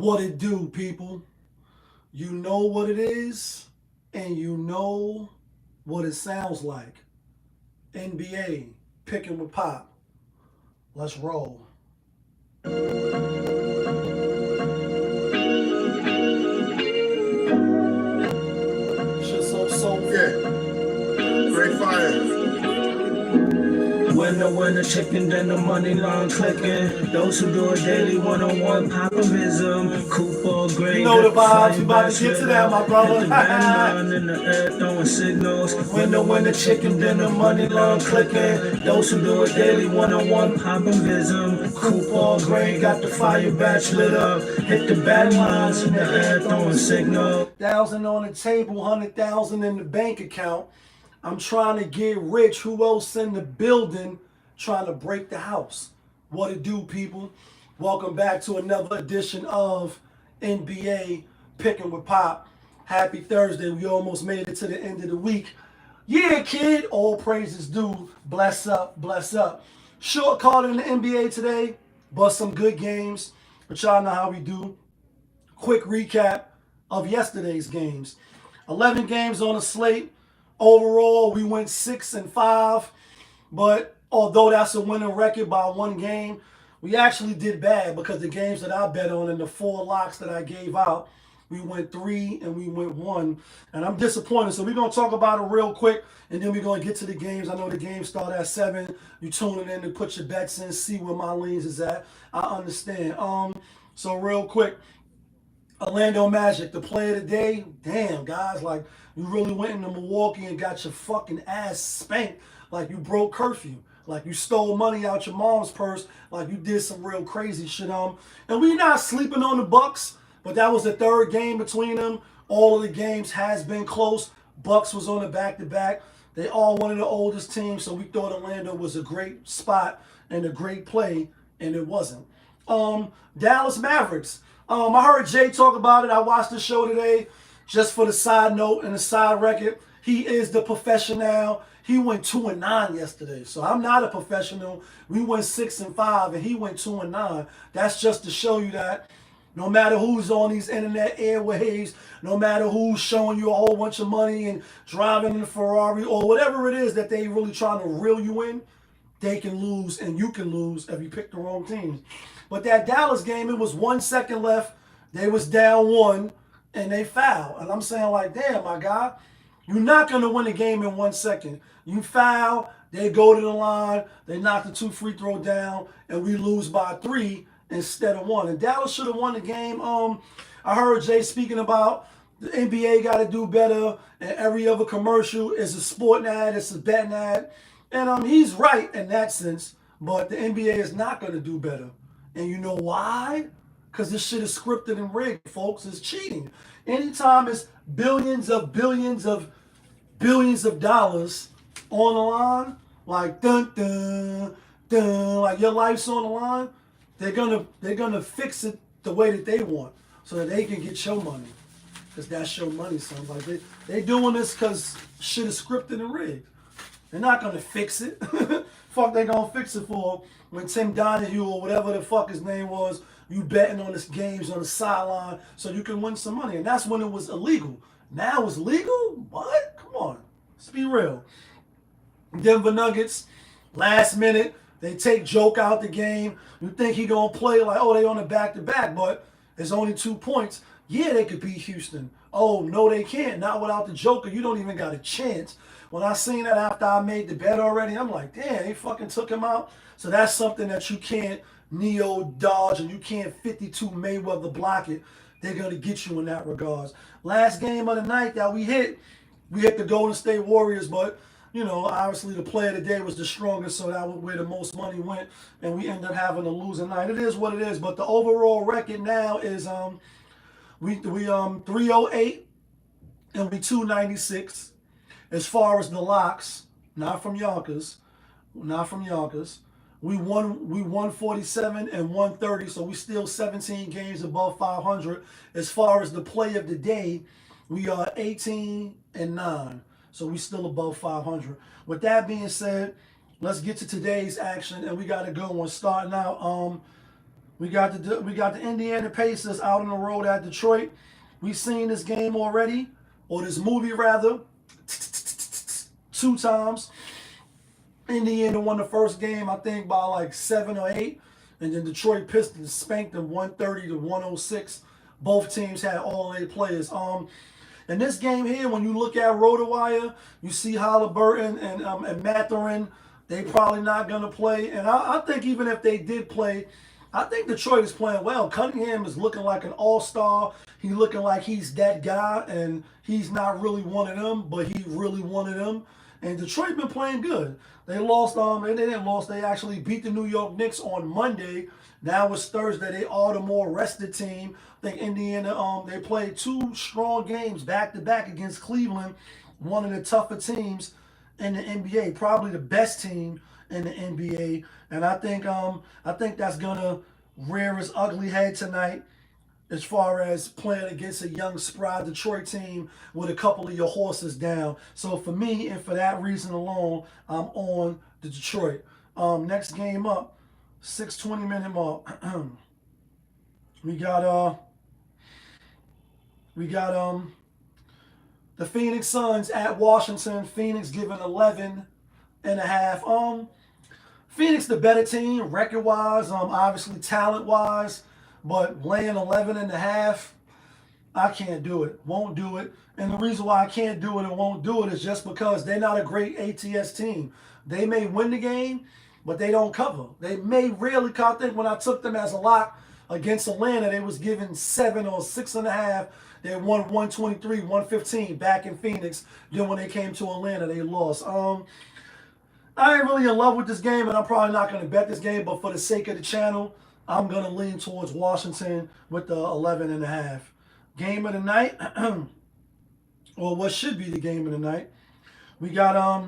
What it do, people? You know what it is, and you know what it sounds like. NBA, picking with Pop. Let's roll. Shit so soulful. Yeah, great fire. Winner, chicken dinner, money long clicking. Those who do it daily, one-on-one popovism. Cooper, You grade, know got the the vibes. fire We about to bats get to lit that, up. my Hit brother. the band on in the air, throwing signals. Winner, chicken dinner, money long clicking. Those who do it daily, one-on-one popovism. Cooper, grade, got the fire bats lit up. Hit the band lines in the air, throwing signals. 1,000 on the table, 100,000 in the bank account. I'm trying to get rich. Who else in the building trying to break the house? What it do, people? Welcome back to another edition of NBA Picking with Pop. Happy Thursday. We almost made it to the end of the week. Yeah, kid. All praises due. Bless up, bless up. Short card in the NBA today, but some good games. But y'all know how we do. Quick recap of yesterday's games. 11 games on the slate. Overall, we went 6-5. But although that's a winning record by one game, we actually did bad because the games that I bet on and the four locks that I gave out, we went 3 and we went 1. And I'm disappointed. So we're going to talk about it real quick and then we're going to get to the games. I know the games start at 7. You tuning in to put your bets in, see where my leans is at. I understand. So real quick, Orlando Magic, the play of the day. Damn, guys, like you really went into Milwaukee and got your fucking ass spanked. Like you broke curfew. Like you stole money out your mom's purse. Like you did some real crazy shit. And we not sleeping on the Bucks, but that was the third game between them. All of the games has been close. Bucks was on the back-to-back. They all one of the oldest teams, so we thought Orlando was a great spot and a great play, and it wasn't. Dallas Mavericks. I heard JaY talk about it. I watched the show today. Just for the side note and the side record, he is the professional. He went 2-9 yesterday, so I'm not a professional. We went 6-5, and he went 2-9. That's just to show you that no matter who's on these internet airwaves, no matter who's showing you a whole bunch of money and driving in a Ferrari or whatever it is that they really trying to reel you in, they can lose and you can lose if you pick the wrong teams. But that Dallas game, it was 1 second left. They was down 1 and they foul. And I'm saying like, damn, my guy, you're not going to win a game in 1 second. You foul, they go to the line, they knock the 2 free throw down, and we lose by 3 instead of 1. And Dallas should have won the game. I heard JaY speaking about the NBA got to do better, and every other commercial is a sporting ad, it's a betting ad. And he's right in that sense, but the NBA is not going to do better. And you know why? Because this shit is scripted and rigged, folks. It's cheating. Anytime it's billions of dollars on the line, like dun dun dun, like your life's on the line, they're gonna fix it the way that they want, so that they can get your money. Because that's your money, son. Like they doing this because shit is scripted and rigged. They're not gonna fix it. Fuck, they gonna fix it for when Tim Donahue or whatever the fuck his name was, you betting on this games on the sideline so you can win some money. And that's when it was illegal. Now it's legal? What? Come on. Let's be real. Denver Nuggets, last minute, they take Joke out the game. You think he gonna play like, oh, they on the back-to-back, but it's only 2 points. Yeah, they could beat Houston. Oh, no, they can't. Not without the Joker. You don't even got a chance. When I seen that after I made the bet already, I'm like, damn, they fucking took him out. So that's something that you can't neo dodge and you can't 52 Mayweather block it. They're going to get you in that regards. Last game of the night that we hit the Golden State Warriors, but, you know, obviously the play of the day was the strongest, so that was where the most money went, and we ended up having a losing night. It is what it is, but the overall record now is we 308 and we 296. As far as the locks, not from Yonkers, we won 147 and 130, so we still 17 games above 500. As far as the play of the day, we are 18 and 9, so we still above 500. With that being said, let's get to today's action, and we got to go on starting out. We got the Indiana Pacers out on the road at Detroit. We've seen this game already, or this movie rather, 2 times. Indiana won the first game, I think, by like 7 or 8. And then Detroit Pistons spanked them 130 to 106. Both teams had all their players. In this game here, when you look at RotoWire, you see Halliburton and Mathurin. They probably not going to play. And I think even if they did play, I think Detroit is playing well. Cunningham is looking like an all-star. He's looking like he's that guy, and he's not really one of them, but he really one of them. And Detroit been playing good. They lost, and they didn't lose. They actually beat the New York Knicks on Monday. Now it's Thursday. They are the more rested team. I think Indiana, they played 2 strong games back-to-back against Cleveland, one of the tougher teams in the NBA, probably the best team in the NBA. And I think that's gonna rear its ugly head tonight, as far as playing against a young, spry Detroit team with a couple of your horses down. So for me, and for that reason alone, I'm on the Detroit. Next game up, 6:20-minute mark. we got the Phoenix Suns at Washington. Phoenix giving 11.5. Phoenix the better team record-wise, obviously talent-wise, but laying 11.5, I can't do it. Won't do it. And the reason why I can't do it and won't do it is just because they're not a great ATS team. They may win the game, but they don't cover. They may rarely cover. I think when I took them as a lock against Atlanta, they was given 7 or 6.5. They won 123, 115 back in Phoenix. Then when they came to Atlanta, they lost. I ain't really in love with this game, and I'm probably not going to bet this game, but for the sake of the channel, I'm going to lean towards Washington with the 11.5. Game of the night, or what should be the game of the night, we got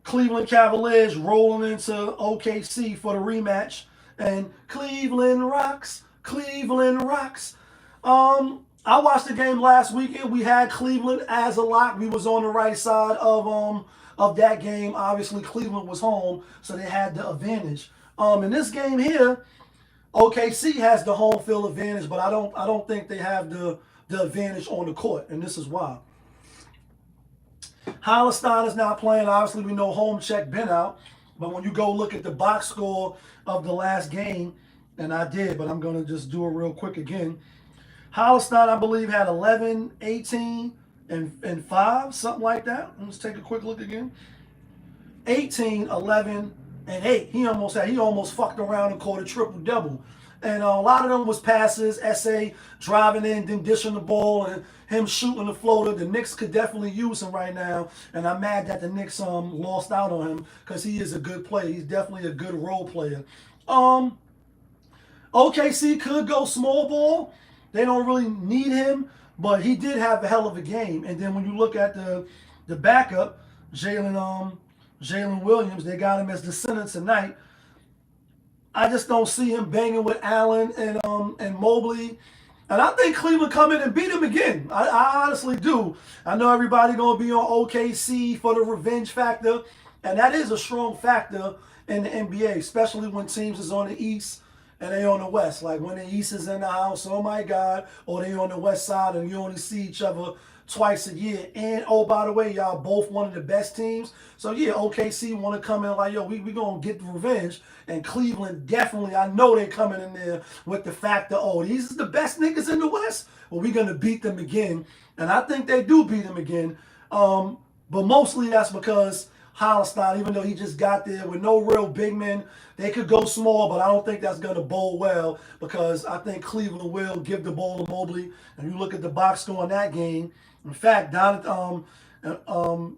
Cleveland Cavaliers rolling into OKC for the rematch, and Cleveland rocks, Cleveland rocks. I watched the game last weekend. We had Cleveland as a lock. We was on the right side of that game. Obviously, Cleveland was home, so they had the advantage. In this game here, OKC has the home field advantage, but I don't think they have the advantage on the court, and this is why. Hollistein is not playing. Obviously, we know home check been out, but when you go look at the box score of the last game, and I did, but I'm going to just do it real quick again. Hollistein, I believe, had 11, 18, and 5, something like that. Let's take a quick look again. 18, 11, and 8. He almost fucked around and caught a triple-double. And a lot of them was passes, SA driving in, then dishing the ball, and him shooting the floater. The Knicks could definitely use him right now, and I'm mad that the Knicks lost out on him because he is a good player. He's definitely a good role player. OKC could go small ball. They don't really need him, but he did have a hell of a game. And then when you look at the backup, Jalen Williams, they got him as the center tonight. I just don't see him banging with Allen and Mobley. And I think Cleveland come in and beat him again. I honestly do. I know everybody going to be on OKC for the revenge factor, and that is a strong factor in the NBA, especially when teams is on the East and they on the West. Like when the East is in the house, oh my God, or they on the West side and you only see each other twice a year. And oh, by the way, y'all both one of the best teams. So yeah, OKC want to come in like, yo, we going to get the revenge. And Cleveland definitely, I know they coming in there with the fact that, oh, these is the best niggas in the West. Well, we're going to beat them again. And I think they do beat them again. But mostly that's because Hollistein, even though he just got there with no real big men, they could go small, but I don't think that's going to bowl well because I think Cleveland will give the ball to Mobley. And you look at the box score in that game. In fact, down at Allen,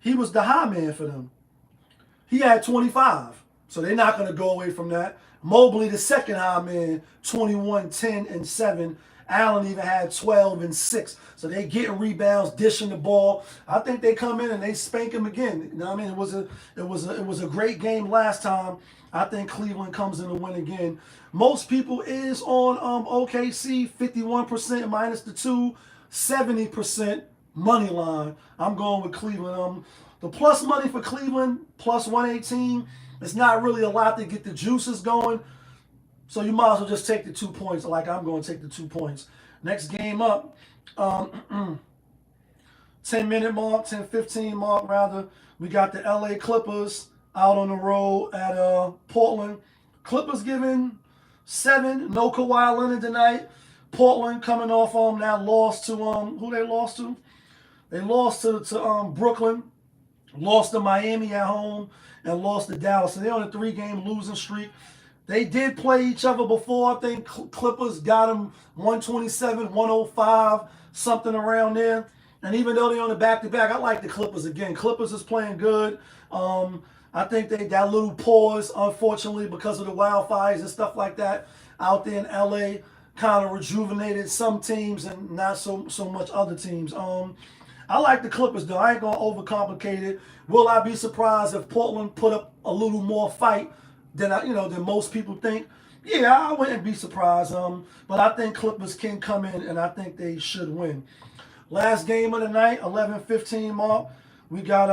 he was the high man for them. He had 25, so they're not going to go away from that. Mobley, the second high man, 21, 10, and 7. Allen even had 12 and 6. So they getting rebounds, dishing the ball. I think they come in and they spank him again. You know what I mean? It was a great game last time. I think Cleveland comes in to win again. Most people is on OKC, 51% minus the 2, 70% money line. I'm going with Cleveland. The plus money for Cleveland, plus 118. It's not really a lot to get the juices going. So you might as well just take the 2 points, like I'm going to take the 2 points. Next game up, 10-minute mark, 10-15 mark rather. We got the LA Clippers out on the road at Portland. Clippers giving 7. No Kawhi Leonard tonight. Portland coming off that loss to who they lost to? They lost to Brooklyn, lost to Miami at home, and lost to Dallas. And they're on a 3-game losing streak. They did play each other before. I think Clippers got them 127, 105, something around there. And even though they're on the back-to-back, I like the Clippers again. Clippers is playing good. I think they got a little pause, unfortunately, because of the wildfires and stuff like that out there in LA. Kind of rejuvenated some teams and not so much other teams. I like the Clippers, though. I ain't going to overcomplicate it. Will I be surprised if Portland put up a little more fight than most people think? Yeah, I wouldn't be surprised. But I think Clippers can come in, and I think they should win. Last game of the night, 11-15 mark. We got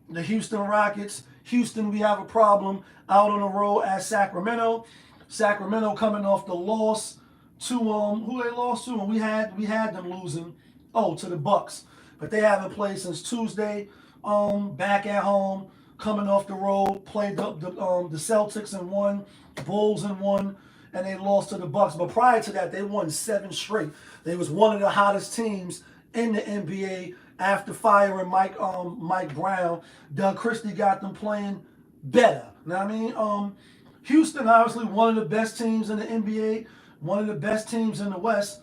the Houston Rockets. Houston, we have a problem out on the road at Sacramento. Sacramento coming off the loss to who they lost to, and we had them losing to the Bucks. But they haven't played since Tuesday. Back at home, coming off the road, played the Celtics and won, Bulls and won, and they lost to the Bucks. But prior to that, they won 7 straight. They was one of the hottest teams in the NBA after firing Mike Brown. Doug Christie got them playing better. You know what I mean? Houston, obviously one of the best teams in the NBA, one of the best teams in the West.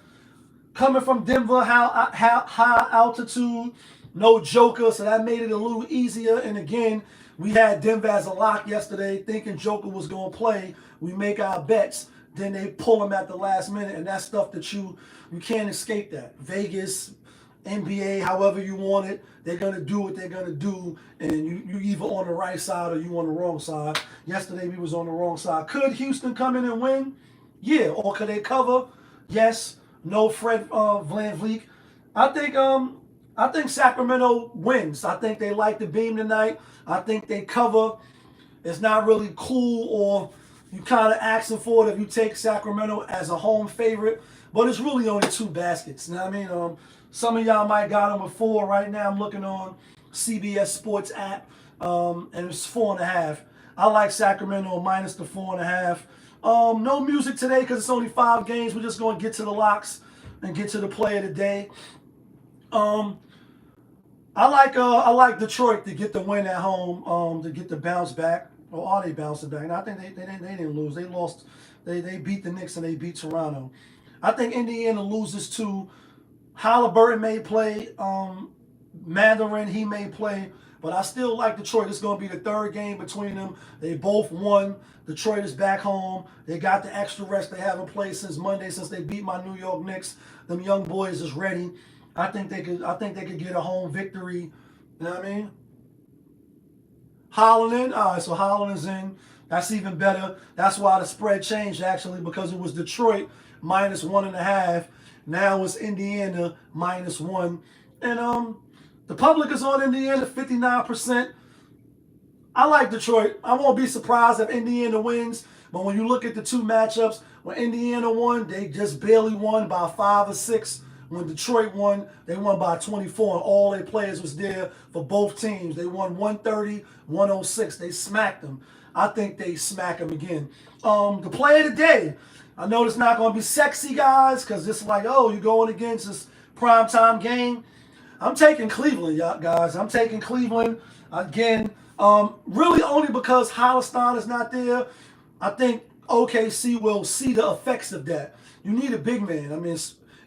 Coming from Denver, high altitude, no Joker, so that made it a little easier. And again, we had Denver as a lock yesterday, thinking Joker was going to play. We make our bets, then they pull him at the last minute, and that's stuff that you can't escape that. Vegas, NBA, however you want it, they're going to do what they're going to do, and you either on the right side or you on the wrong side. Yesterday, we was on the wrong side. Could Houston come in and win? Yeah. Or could they cover? Yes. No Fred VanVleet. I think Sacramento wins. I think they like the beam tonight. I think they cover. It's not really cool, or you kind of asking for it if you take Sacramento as a home favorite, but it's really only 2 baskets. You know what I mean? Some of y'all might got them with 4. Right now I'm looking on CBS Sports app, and it's 4.5. I like Sacramento minus the 4.5. No music today because it's only 5 games. We're just going to get to the locks and get to the play of the day. I like Detroit to get the win at home, to get the bounce back. Or are they bouncing back? And I think they didn't lose. They lost. They beat the Knicks and they beat Toronto. I think Indiana loses too. Halliburton may play. Mandarin, he may play. But I still like Detroit. It's going to be the 3rd game between them. They both won. Detroit is back home. They got the extra rest they haven't played since Monday, since they beat my New York Knicks. Them young boys is ready. I think they could get a home victory. You know what I mean? Holland in. All right, so Holland is in. That's even better. That's why the spread changed, actually, because it was Detroit minus 1.5. Now it's Indiana minus 1. And the public is on Indiana, 59%. I like Detroit. I won't be surprised if Indiana wins. But when you look at the 2 matchups, when Indiana won, they just barely won by 5 or 6. When Detroit won, they won by 24, and all their players was there for both teams. They won 130, 106. They smacked them. I think they smack them again. The play of the day. I know it's not going to be sexy, guys, because it's like, oh, you're going against this primetime game. I'm taking Cleveland, guys. I'm taking Cleveland again. Really only because Hollistein is not there. I think OKC will see the effects of that. You need a big man. I mean,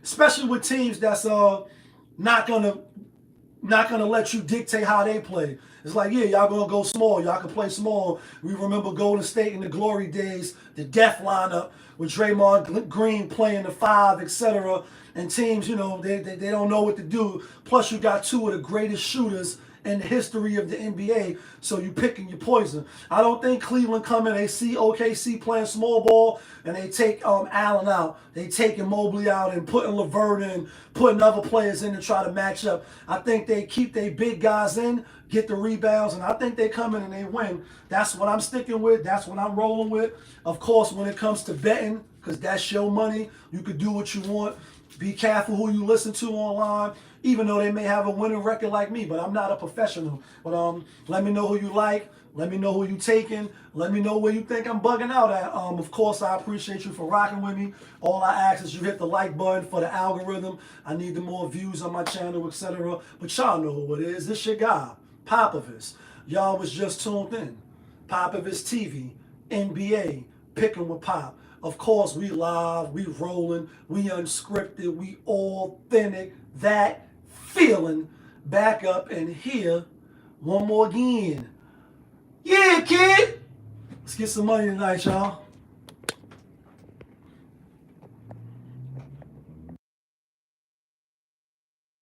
especially with teams that's not gonna let you dictate how they play. It's like, yeah, y'all gonna go small. Y'all can play small. We remember Golden State in the glory days, the death lineup with Draymond Green playing the 5, etc. And teams, they don't know what to do. Plus, you got 2 of the greatest shooters in the history of the NBA. So you picking your poison. I don't think Cleveland come in, they see OKC playing small ball, and they take Allen out. They taking Mobley out and putting LeVert in, putting other players in to try to match up. I think they keep their big guys in, get the rebounds, and I think they come in and they win. That's what I'm sticking with. That's what I'm rolling with. Of course, when it comes to betting, because that's your money, you could do what you want. Be careful who you listen to online, even though they may have a winning record like me, but I'm not a professional. But let me know who you like. Let me know who you taking. Let me know where you think I'm bugging out at. Of course, I appreciate you for rocking with me. All I ask is you hit the like button for the algorithm. I need the more views on my channel, etc. But y'all know who it is. This your guy, Popovich. Y'all was just tuned in. Popovich TV, NBA, picking with Pop. Of course, we live, we rolling, we unscripted, we authentic. That feeling back up and here one more again. Yeah, kid. Let's get some money tonight, y'all.